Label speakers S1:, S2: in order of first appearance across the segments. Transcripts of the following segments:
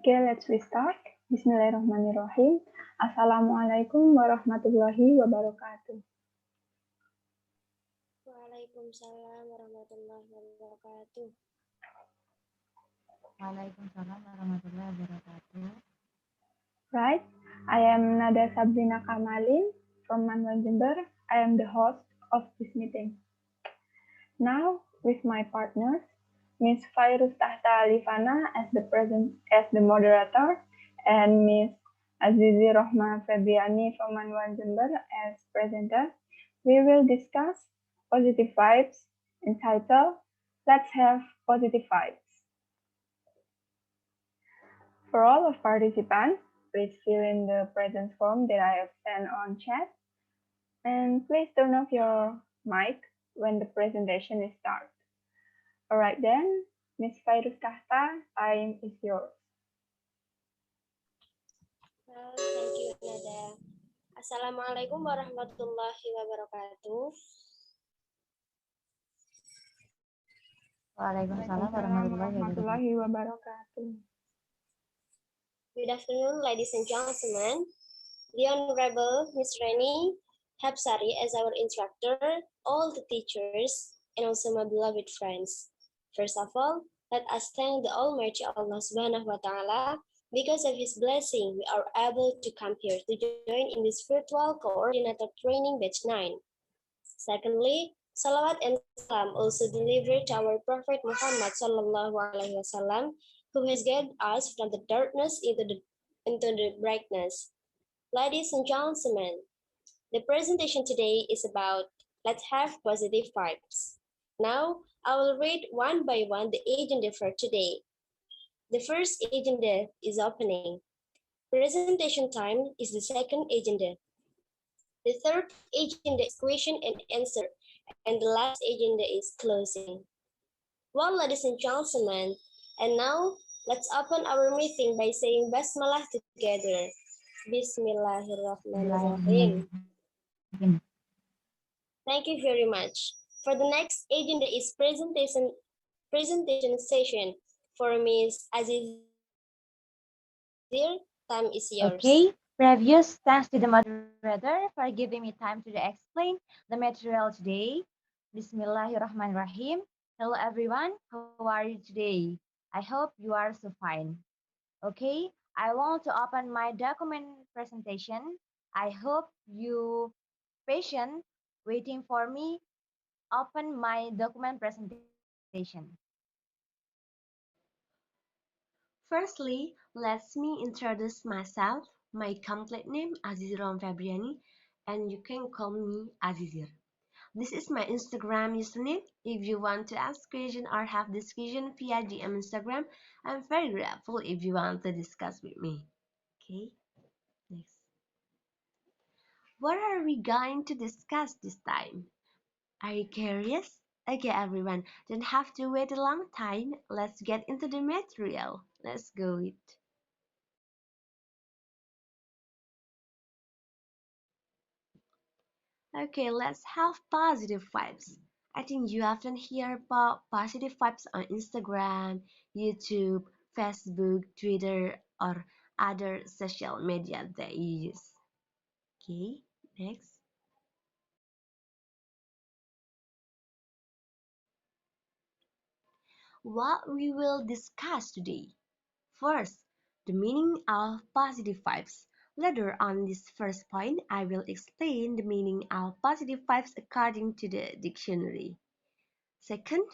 S1: Okay, let's restart. Bismillahirrahmanirrahim. Assalamualaikum warahmatullahi wabarakatuh.
S2: Waalaikumsalam warahmatullahi wabarakatuh.
S3: Waalaikumsalam warahmatullahi wabarakatuh.
S1: Right, I am Nada Sabrina Kamalin from Jember. I am the host of this meeting. Now, with my partners, Miss Fairus Alifana as the moderator, and Miss Azizir Febriyani from Jember as presenter, we will discuss positive vibes entitled Let's Have Positive Vibes. For all of participants, please fill in the presence form that I have sent on chat, and please turn off your mic when the presentation is started. Alright then, Miss Fairus Tahta, time is yours.
S2: Well, thank you, Nada. Assalamualaikum warahmatullahi wabarakatuh.
S3: Waalaikumsalam warahmatullahi wabarakatuh.
S2: Good afternoon, ladies and gentlemen. The Honorable Miss Reni, Nurhapsari as our instructor, all the teachers, and also my beloved friends. First of all, let us thank the Almighty Allah Subhanahu wa Ta'ala. Because of His blessing, we are able to come here to join in this virtual coordinator training batch 9. Secondly, salawat and salam also delivered to our Prophet Muhammad Sallallahu Alaihi Wasallam, who has guided us from the darkness into the brightness. Ladies and gentlemen, the presentation today is about Let's Have Positive Vibes. Now, I will read one by one the agenda for today. The first agenda is opening. Presentation time is the second agenda. The third agenda is question and answer, and the last agenda is closing. Well, ladies and gentlemen, and now let's open our meeting by saying Basmalah together. Bismillahirrahmanirrahim. Thank you very much. For the next agenda is presentation session for Ms. Azizir. Time is yours.
S3: Okay, previous thanks to the moderator for giving me time to explain the material today. Bismillahirrahmanirrahim. Hello everyone, how are you today? I hope you are so fine. Okay, I want to open my document presentation. I hope you patient waiting for me open my document presentation.
S4: Firstly, let me introduce myself. My complete name Azizir Febriyani, and you can call me Azizir. This is my Instagram username. If you want to ask question or have discussion via DM Instagram, I'm very grateful if you want to discuss with me. Okay, next. What are we going to discuss this time? Are you curious? Okay, everyone, don't have to wait a long time. Let's get into the material. Let's go it. Okay, let's have positive vibes. I think you often hear about positive vibes on Instagram, YouTube, Facebook, Twitter, or other social media that you use. Okay, next. What we will discuss today. First, the meaning of positive vibes. Later on this first point, I will explain the meaning of positive vibes according to the dictionary. Second,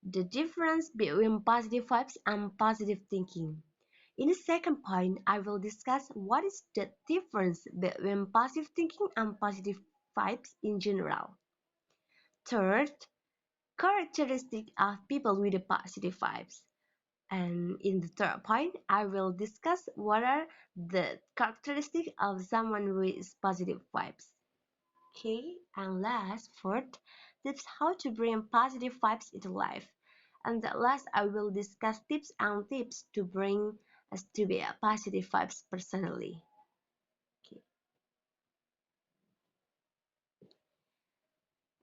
S4: the difference between positive vibes and positive thinking. In the second point, I will discuss what is the difference between positive thinking and positive vibes in general. Third, characteristic of people with the positive vibes. And in the third point, I will discuss what are the characteristics of someone with positive vibes. Okay, and last, fourth, tips how to bring positive vibes into life. And at last, I will discuss tips to bring us to be a positive vibes personally. Okay.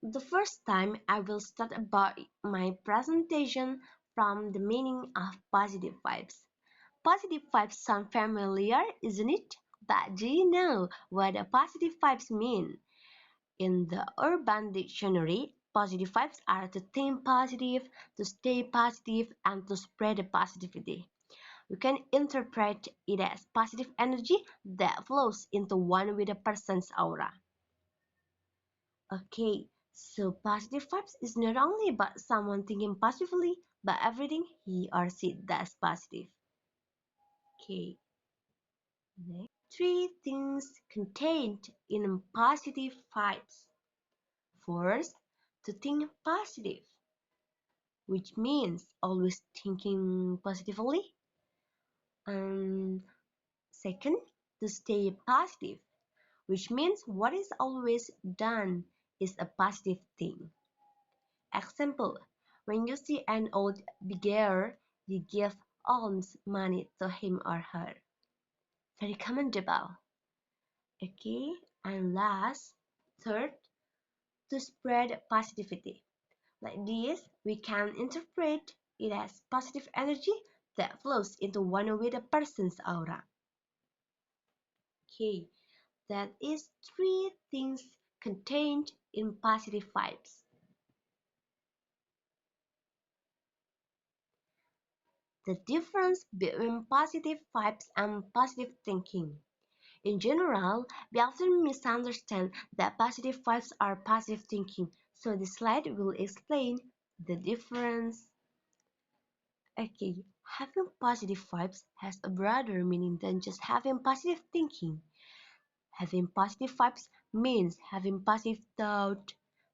S4: The first time, I will start about my presentation from the meaning of positive vibes. Positive vibes sound familiar, isn't it? But do you know what the positive vibes mean? In the Urban Dictionary, positive vibes are to think positive, to stay positive, and to spread the positivity. We can interpret it as positive energy that flows into one with a person's aura. Okay, so positive vibes is not only about someone thinking positively, but everything he or she does positive. Okay, next. Three things contained in positive vibes. First, to think positive, which means always thinking positively. And second, to stay positive, which means what is always done is a positive thing. Example, when you see an old beggar, you give alms money to him or her. Very commendable. Okay, and last, third, to spread positivity. Like this, we can interpret it as positive energy that flows into one with a person's aura. Okay, that is three things contained in positive vibes. The difference between positive vibes and positive thinking. In general, we often misunderstand that positive vibes are positive thinking, so this slide will explain the difference. Okay, having positive vibes has a broader meaning than just having positive thinking. Having positive vibes means having positive thought,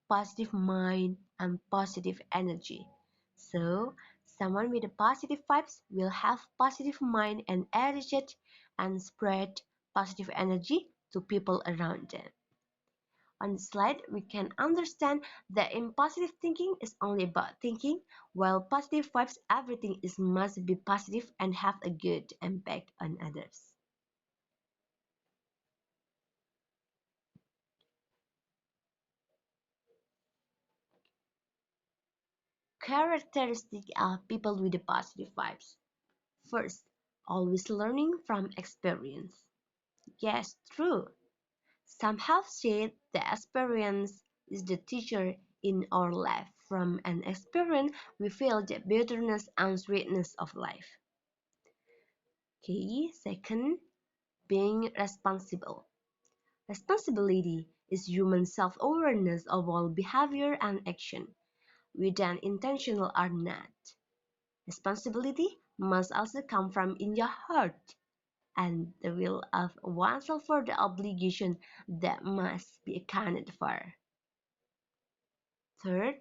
S4: positive mind, and positive energy. So, someone with a positive vibes will have positive mind and attitude and spread positive energy to people around them. On the slide, we can understand that in positive thinking is only about thinking, while positive vibes everything is must be positive and have a good impact on others. Characteristic of people with the positive vibes. First, always learning from experience. Yes, true. Some have said that experience is the teacher in our life. From an experience, we feel the bitterness and sweetness of life. Okay, second, being responsible. Responsibility is human self-awareness of all behavior and action, whether intentional or not. Responsibility must also come from in your heart and the will of oneself for the obligation that must be accounted for. Third,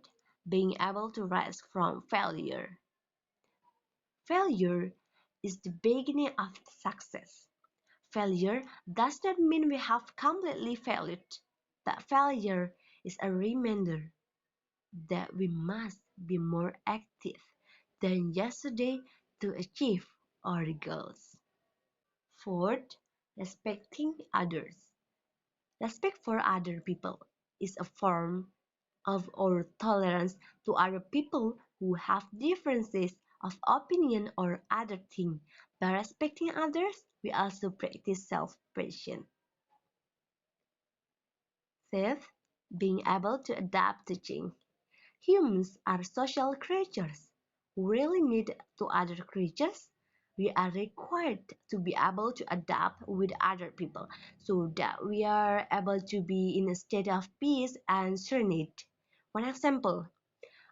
S4: being able to rise from failure. Failure is the beginning of success. Failure does not mean we have completely failed, but failure is a reminder that we must be more active than yesterday to achieve our goals. Fourth, respecting others. Respect for other people is a form of our tolerance to other people who have differences of opinion or other thing. By respecting others, we also practice self-preservation. Fifth, being able to adapt to change. Humans are social creatures who really need to other creatures. We are required to be able to adapt with other people so that we are able to be in a state of peace and serenity. One example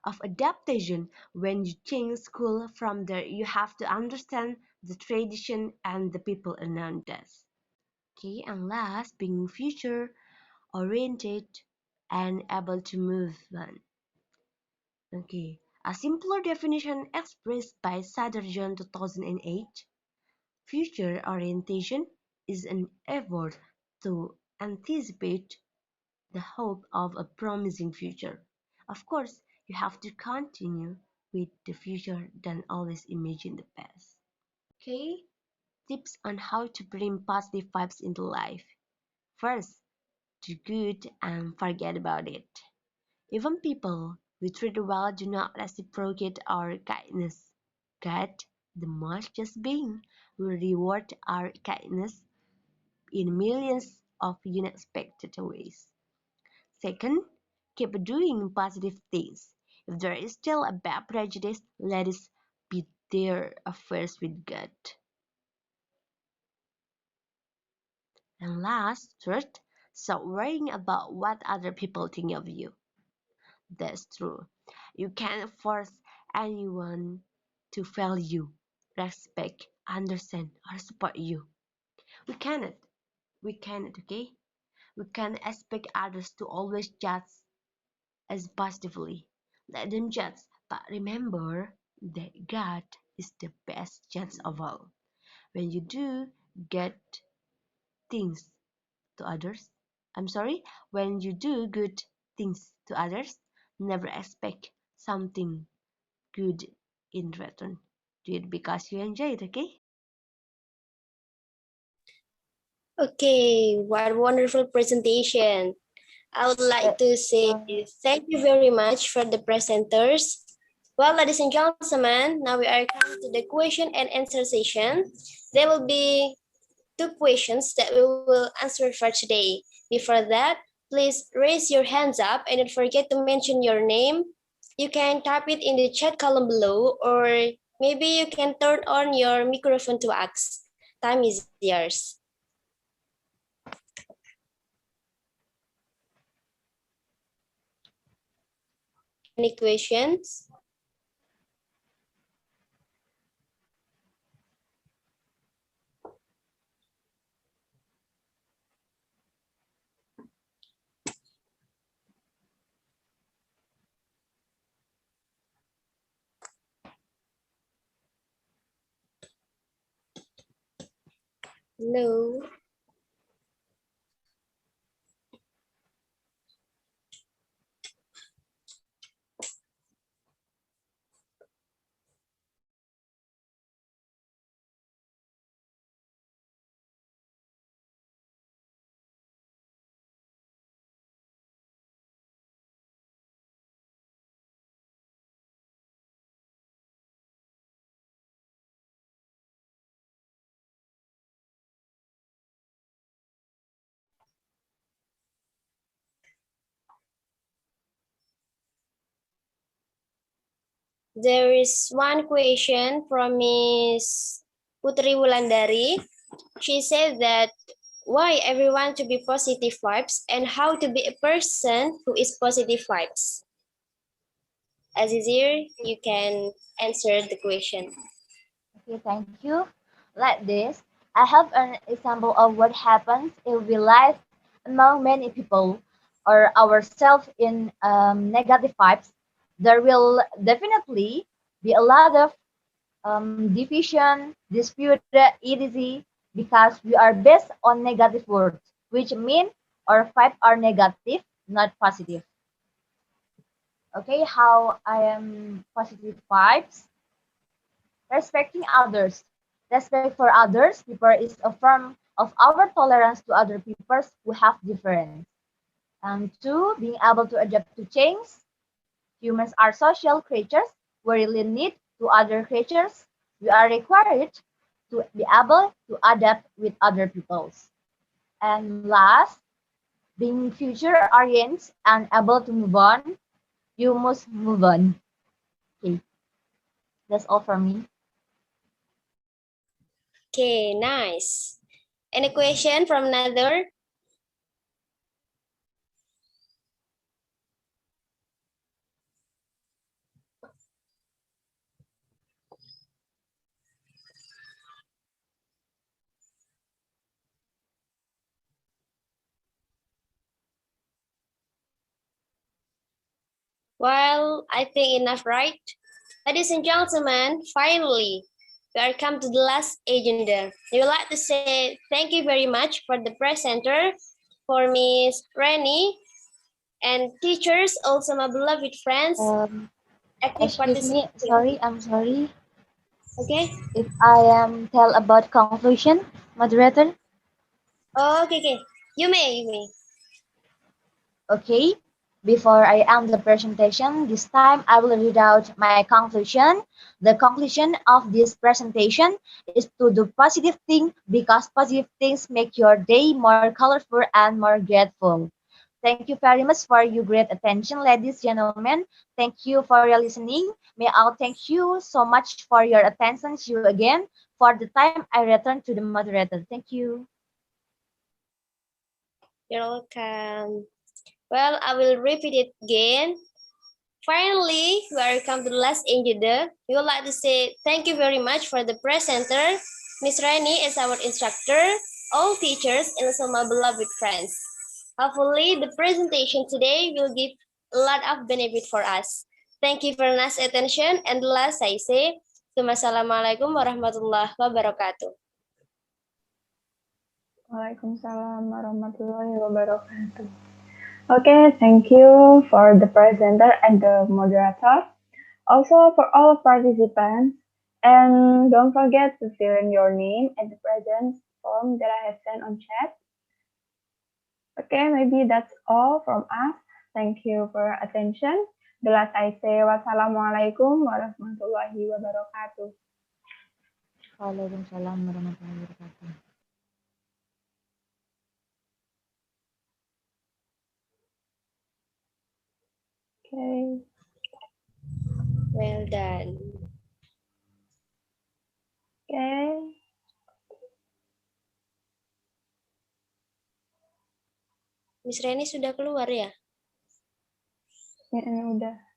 S4: of adaptation: when you change school from there, you have to understand the tradition and the people around us. Okay, and last, being future oriented and able to move on. Okay, a simpler definition expressed by Sadarjan 2008: future orientation is an effort to anticipate the hope of a promising future. Of course, you have to continue with the future than always imagine the past. Okay, tips on how to bring positive vibes into life. First, do good and forget about it. Even people we treat well do not reciprocate our kindness. God the most just being will reward our kindness in millions of unexpected ways. Second, keep doing positive things. If there is still a bad prejudice, let us be there first with God. And last, third, stop worrying about what other people think of you. That's true. You can't force anyone to value, respect, understand, or support you. We cannot. We cannot, okay? We can't expect others to always judge us positively. Let them judge, but remember that God is the best judge of all. When you do good things to others, when you do good things to others, never expect something good in return. Do it because you enjoy it, okay?
S2: Okay, what wonderful presentation. I would
S3: Uh,
S2: like to say thank you very much for the presenters. Well, ladies and gentlemen, now we are coming to the question and answer session. There will be two questions that we will answer for today. Before that, please raise your hands up and don't forget to mention your name. You can type it in the chat column below, or maybe you can turn on your microphone to ask. Time is yours. Any questions? No. There is one question from Miss Putri Wulandari. She said that why everyone to be positive vibes and how to be a person who is positive vibes. Azizir, you can answer the question.
S3: Okay, thank you. Like this, I have an example of what happens in real life among many people or ourselves in negative vibes. There will definitely be a lot of division, dispute, etc. because we are based on negative words, which mean our vibes are negative, not positive. Okay, how I am positive vibes? Respecting others. Respect for others, people is a form of our tolerance to other people who have difference. And two, being able to adapt to change. Humans are social creatures. We really need to other creatures. We are required to be able to adapt with other peoples. And last, being future oriented and able to move on. You must move on. Okay, that's all from me.
S2: Okay, nice. Any question from another? Well, I think enough, right? Ladies and gentlemen, finally, we are come to the last agenda. I would like to say thank you very much for the presenter, for Miss Reni, and teachers, also my beloved friends,
S3: Um,
S2: active
S3: Excuse me,
S2: participants.
S3: sorry, I'm sorry.
S2: Okay?
S3: If I am tell about conclusion, moderator.
S2: Oh, okay, okay. You may.
S3: Okay, Before I end the presentation, this time I will read out my conclusion. The conclusion of this presentation is to do positive things because positive things make your day more colorful and more grateful. Thank you very much for your great attention, ladies and gentlemen. Thank you for your listening. May I thank you so much for your attention. See you again for the time I return to the moderator. Thank you.
S2: You're welcome. Well, I will repeat it again. Finally, we are come to the last agenda. We would like to say thank you very much for the presenter, Miss Reni as our instructor, all teachers, and also my beloved friends. Hopefully, the presentation today will give a lot of benefit for us. Thank you for nice attention. And last I say, Assalamualaikum warahmatullahi wabarakatuh.
S1: Waalaikumsalam warahmatullahi wabarakatuh. Okay, thank you for the presenter and the moderator. Also for all participants. And don't forget to fill in your name and the presence form that I have sent on chat. Okay, maybe that's all from us. Thank you for your attention. The last I say, wassalamualaikum warahmatullahi wabarakatuh.
S3: Waalaikumsalam warahmatullahi wabarakatuh.
S1: Okay.
S2: Well done.
S1: Okay.
S2: Miss Reni sudah keluar ya?
S1: Ya, udah.